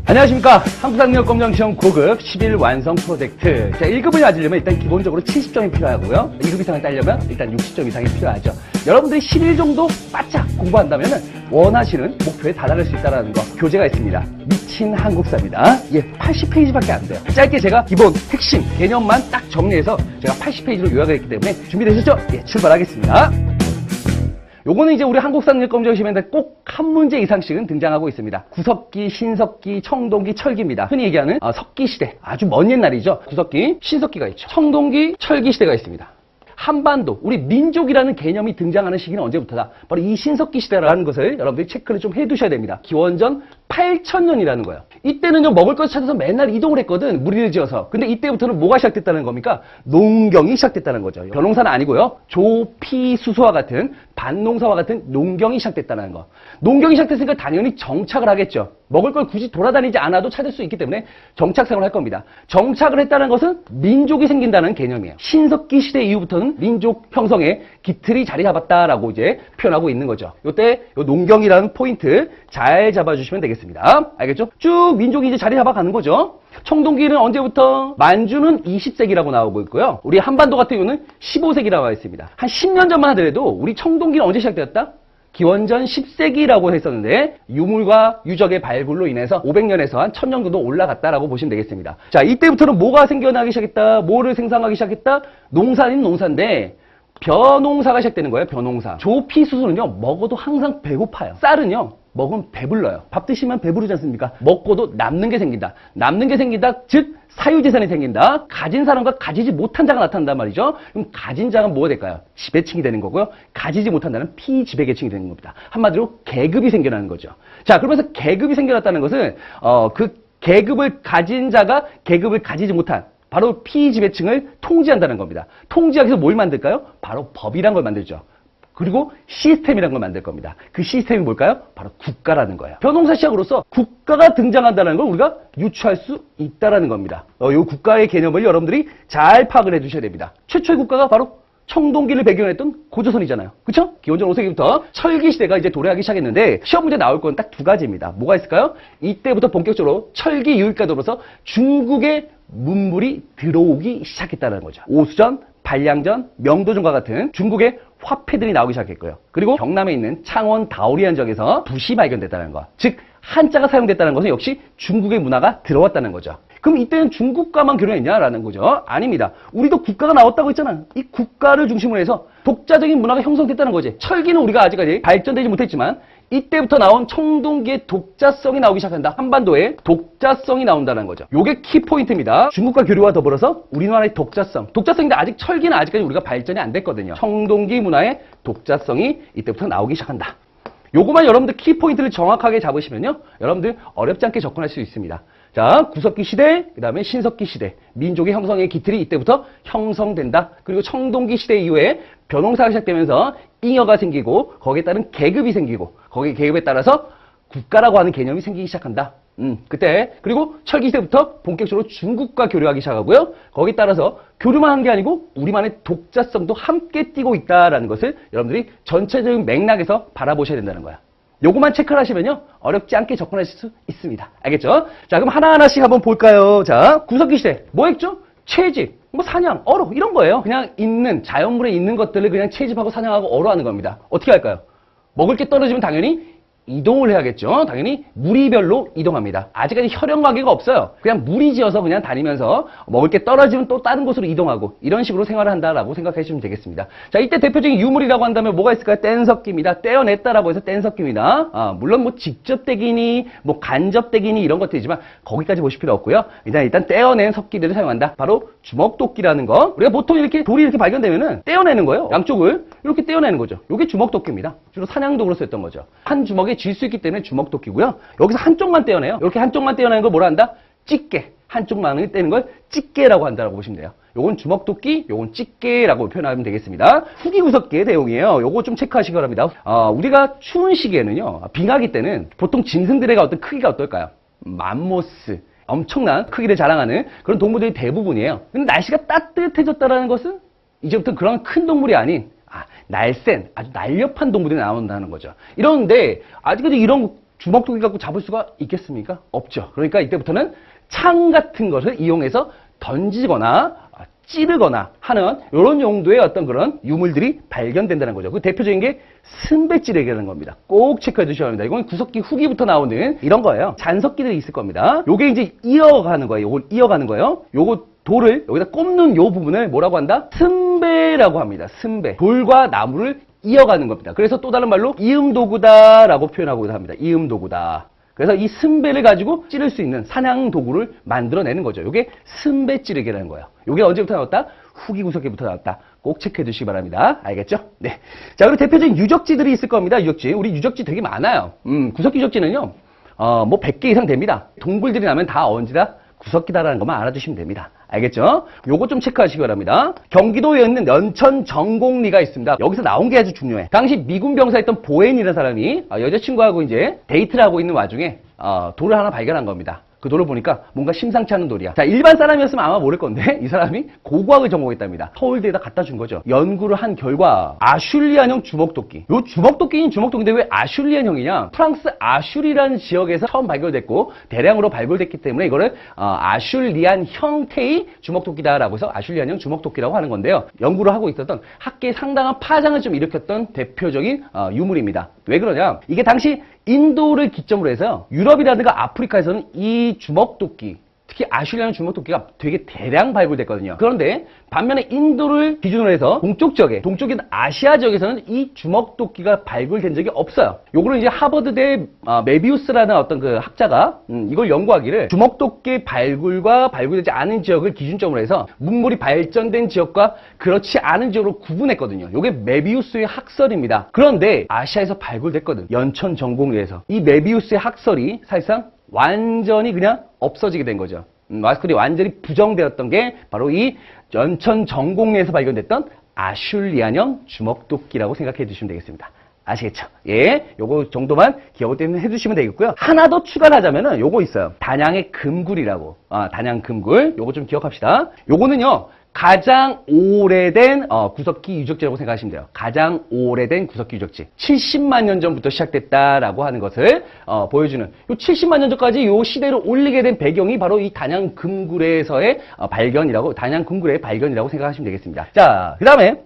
안녕하십니까. 한국학력검정 시험 고급 11 완성 프로젝트. 자, 1급을 맞으려면 일단 기본적으로 70점이 필요하고요. 2급 이상을 따려면 일단 60점 이상이 필요하죠. 여러분들이 11 정도 바짝 공부한다면 원하시는 목표에 다다를 수 있다는 거 교재가 있습니다. 미친 한국사입니다. 예, 80페이지밖에 안 돼요. 짧게 제가 기본 핵심 개념만 딱 정리해서 제가 80페이지로 요약을 했기 때문에 준비되셨죠? 예, 출발하겠습니다. 요거는 이제 우리 한국학력검정 시험에 꼭 한 문제 이상씩은 등장하고 있습니다. 구석기, 신석기, 청동기, 철기입니다. 흔히 얘기하는 석기 시대, 아주 먼 옛날이죠. 구석기, 신석기가 있죠. 청동기, 철기 시대가 있습니다. 한반도, 우리 민족이라는 개념이 등장하는 시기는 언제부터다? 바로 이 신석기 시대라는 것을 여러분들이 체크를 좀 해두셔야 됩니다. 기원전 8000년이라는 거예요. 이때는요, 먹을 것을 찾아서 맨날 이동을 했거든, 무리를 지어서. 근데 이때부터는 뭐가 시작됐다는 겁니까? 농경이 시작됐다는 거죠. 벼농사는 아니고요, 조피수소와 같은 밭농사와 같은 농경이 시작됐다는 거. 농경이 시작됐으니까 당연히 정착을 하겠죠. 먹을 걸 굳이 돌아다니지 않아도 찾을 수 있기 때문에 정착 생활을 할 겁니다. 정착을 했다는 것은 민족이 생긴다는 개념이에요. 신석기 시대 이후부터는 민족 형성에 기틀이 자리 잡았다라고 이제 표현하고 있는 거죠. 요때 요 농경이라는 포인트 잘 잡아주시면 되겠습니다. 알겠죠? 쭉 민족이 이제 자리 잡아가는 거죠. 청동기는 언제부터? 만주는 20세기라고 나오고 있고요. 우리 한반도 같은 경우는 15세기라고 나와 있습니다. 한 10년 전만 하더라도 우리 청동기는 언제 시작되었다? 기원전 10세기라고 했었는데 유물과 유적의 발굴로 인해서 500년에서 한 1000년 정도 올라갔다라고 보시면 되겠습니다. 자, 이때부터는 뭐가 생겨나기 시작했다? 뭐를 생산하기 시작했다? 농사는 농사인데 벼농사가 시작되는 거예요. 벼농사. 조피수소는요, 먹어도 항상 배고파요. 쌀은요, 먹으면 배불러요. 밥 드시면 배부르지 않습니까? 먹고도 남는 게 생긴다. 남는 게 생긴다, 즉 사유재산이 생긴다. 가진 사람과 가지지 못한 자가 나타난단 말이죠. 그럼 가진 자가 뭐가 될까요? 지배층이 되는 거고요. 가지지 못한 자는 피지배계층이 되는 겁니다. 한마디로 계급이 생겨나는 거죠. 자, 그러면서 계급이 생겨났다는 것은 그 계급을 가진 자가 계급을 가지지 못한 바로 피지배층을 통제한다는 겁니다. 통제하기 위해서 뭘 만들까요? 바로 법이란 걸 만들죠. 그리고 시스템이라는 걸 만들 겁니다. 그 시스템이 뭘까요? 바로 국가라는 거예요. 벼농사 시작으로서 국가가 등장한다는 걸 우리가 유추할 수 있다는 겁니다. 이 국가의 개념을 여러분들이 잘 파악을 해두셔야 됩니다. 최초의 국가가 바로 청동기를 배경으로 했던 고조선이잖아요. 그쵸? 기원전 5세기부터 철기 시대가 이제 도래하기 시작했는데 시험 문제 나올 건 딱 두 가지입니다. 뭐가 있을까요? 이때부터 본격적으로 철기 유입과 더불어서 중국의 문물이 들어오기 시작했다는 거죠. 오수전, 반량전, 명도전과 같은 중국의 화폐들이 나오기 시작했고요. 그리고 경남에 있는 창원 다오리안 적에서 붓이 발견됐다는 거. 즉 한자가 사용됐다는 것은 역시 중국의 문화가 들어왔다는 거죠. 그럼 이때는 중국과만 교류했냐라는 거죠. 아닙니다. 우리도 국가가 나왔다고 했잖아. 이 국가를 중심으로 해서 독자적인 문화가 형성됐다는 거지. 철기는 우리가 아직까지 발전되지 못했지만 이때부터 나온 청동기의 독자성이 나오기 시작한다. 한반도에 독자성이 나온다는 거죠. 요게 키포인트입니다. 중국과 교류와 더불어서 우리나라의 독자성인데 아직 철기는 아직까지 우리가 발전이 안 됐거든요. 청동기 문화의 독자성이 이때부터 나오기 시작한다. 요거만 여러분들 키포인트를 정확하게 잡으시면요, 여러분들 어렵지 않게 접근할 수 있습니다. 자, 구석기 시대, 그 다음에 신석기 시대, 민족의 형성의 기틀이 이때부터 형성된다. 그리고 청동기 시대 이후에 벼농사가 시작되면서 잉여가 생기고 거기에 따른 계급이 생기고 거기 계급에 따라서 국가라고 하는 개념이 생기기 시작한다. 그때 그리고 철기 시대부터 본격적으로 중국과 교류하기 시작하고요. 거기에 따라서 교류만 한 게 아니고 우리만의 독자성도 함께 띄고 있다라는 것을 여러분들이 전체적인 맥락에서 바라보셔야 된다는 거야. 요거만 체크를 하시면요, 어렵지 않게 접근하실 수 있습니다. 알겠죠? 자, 그럼 하나하나씩 한번 볼까요? 자, 구석기 시대 뭐 했죠? 채집, 뭐 사냥, 어로 이런 거예요. 그냥 있는 자연물에 있는 것들을 그냥 채집하고 사냥하고 어로하는 겁니다. 어떻게 할까요? 먹을 게 떨어지면 당연히 이동을 해야겠죠. 당연히 무리별로 이동합니다. 아직까지 혈연 관계가 없어요. 그냥 무리지어서 그냥 다니면서 먹을 게 떨어지면 또 다른 곳으로 이동하고 이런 식으로 생활을 한다라고 생각해 주시면 되겠습니다. 자, 이때 대표적인 유물이라고 한다면 뭐가 있을까요? 뗀석기입니다. 떼어냈다라고 해서 뗀석기입니다. 물론 뭐 직접대기니 뭐 간접대기니 이런 것들이지만 거기까지 보실 필요 없고요. 일단 떼어낸 석기들을 사용한다. 바로 주먹도끼라는 거. 우리가 보통 이렇게 돌이 이렇게 발견되면은 떼어내는 거예요. 양쪽을 이렇게 떼어내는 거죠. 이게 주먹도끼입니다. 주로 사냥도구로 쓰였던 거죠. 한 주먹에 쥘 수 있기 때문에 주먹도끼고요. 여기서 한쪽만 떼어내요. 이렇게 한쪽만 떼어내는 걸 뭐라 한다? 집게. 한쪽만 떼는 걸 집게라고 한다고 보시면 돼요. 요건 주먹도끼, 요건 집게라고 표현하면 되겠습니다. 후기구석기의 대용이에요. 요거 좀 체크하시기 바랍니다. 우리가 추운 시기에는요, 빙하기 때는 보통 짐승들의 어떤 크기가 어떨까요? 맘모스. 엄청난 크기를 자랑하는 그런 동물들이 대부분이에요. 근데 날씨가 따뜻해졌다는 것은 이제부터 그런 큰 동물이 아닌 날쌘, 아주 날렵한 동물이 나온다는 거죠. 이런데 아직까지 이런 주먹도끼 갖고 잡을 수가 있겠습니까? 없죠. 그러니까 이때부터는 창 같은 것을 이용해서 던지거나 찌르거나 하는 이런 용도의 어떤 그런 유물들이 발견된다는 거죠. 그 대표적인 게 승배찌르기라는 겁니다. 꼭 체크해 주셔야 합니다. 이건 구석기 후기부터 나오는 이런 거예요. 잔석기들이 있을 겁니다. 요게 이제 이어가는 거예요. 요걸 이어가는 거예요. 요거 돌을 여기다 꼽는 요 부분을 뭐라고 한다? 승배라고 합니다. 승배. 돌과 나무를 이어가는 겁니다. 그래서 또 다른 말로 이음도구다라고 표현하고도 합니다. 이음도구다. 그래서 이 승배를 가지고 찌를 수 있는 사냥 도구를 만들어내는 거죠. 이게 승배 찌르기라는 거예요. 이게 언제부터 나왔다? 후기 구석기부터 나왔다. 꼭 체크해 주시기 바랍니다. 알겠죠? 네. 자, 그리고 대표적인 유적지들이 있을 겁니다. 유적지. 우리 유적지 되게 많아요. 구석기 유적지는요, 뭐 100개 이상 됩니다. 동굴들이 나면 다 언제다? 구석기다라는 것만 알아두시면 됩니다. 알겠죠? 요거 좀 체크하시기 바랍니다. 경기도에 있는 연천 정곡리가 있습니다. 여기서 나온 게 아주 중요해. 당시 미군 병사였던 보엔이라는 사람이 여자친구하고 이제 데이트를 하고 있는 와중에 돌을 하나 발견한 겁니다. 그 돌을 보니까 뭔가 심상치 않은 돌이야. 자, 일반 사람이었으면 아마 모를 건데 이 사람이 고고학을 전공했답니다. 서울대에다 갖다 준 거죠. 연구를 한 결과 아슐리안형 주먹도끼. 요 주먹도끼는 주먹도끼인데 왜 아슐리안형이냐? 프랑스 아슐이라는 지역에서 처음 발견됐고 대량으로 발굴됐기 때문에 이거를 아슐리안 형태의 주먹도끼다라고 해서 아슐리안형 주먹도끼라고 하는 건데요. 연구를 하고 있었던 학계에 상당한 파장을 좀 일으켰던 대표적인 유물입니다. 왜 그러냐? 이게 당시 인도를 기점으로 해서 유럽이라든가 아프리카에서는 이 주먹도끼, 특히 아슐리안 주먹도끼가 되게 대량 발굴됐거든요. 그런데 반면에 인도를 기준으로 해서 동쪽 지역에, 동쪽인 아시아 지역에서는 이 주먹도끼가 발굴된 적이 없어요. 요거는 이제 하버드대 메비우스라는 어떤 그 학자가 이걸 연구하기를 주먹도끼 발굴과 발굴되지 않은 지역을 기준점으로 해서 문물이 발전된 지역과 그렇지 않은 지역으로 구분했거든요. 요게 메비우스의 학설입니다. 그런데 아시아에서 발굴됐거든. 연천 정곡리에서. 이 메비우스의 학설이 사실상 완전히 그냥 없어지게 된 거죠. 마스클이 완전히 부정되었던 게 바로 이 연천 정곡리에서 발견됐던 아슐리안형 주먹도끼라고 생각해 주시면 되겠습니다. 아시겠죠? 예, 요거 정도만 기억을 해주시면 되겠고요. 하나 더 추가를 하자면은 요거 있어요. 단양의 금굴이라고. 단양 금굴. 요거 좀 기억합시다. 요거는요, 가장 오래된 구석기 유적지라고 생각하시면 돼요. 가장 오래된 구석기 유적지. 70만 년 전부터 시작됐다라고 하는 것을 보여주는, 요 70만 년 전까지 요 시대를 올리게 된 배경이 바로 이 단양 금굴에서의 발견이라고, 단양 금굴의 발견이라고 생각하시면 되겠습니다. 자, 그 다음에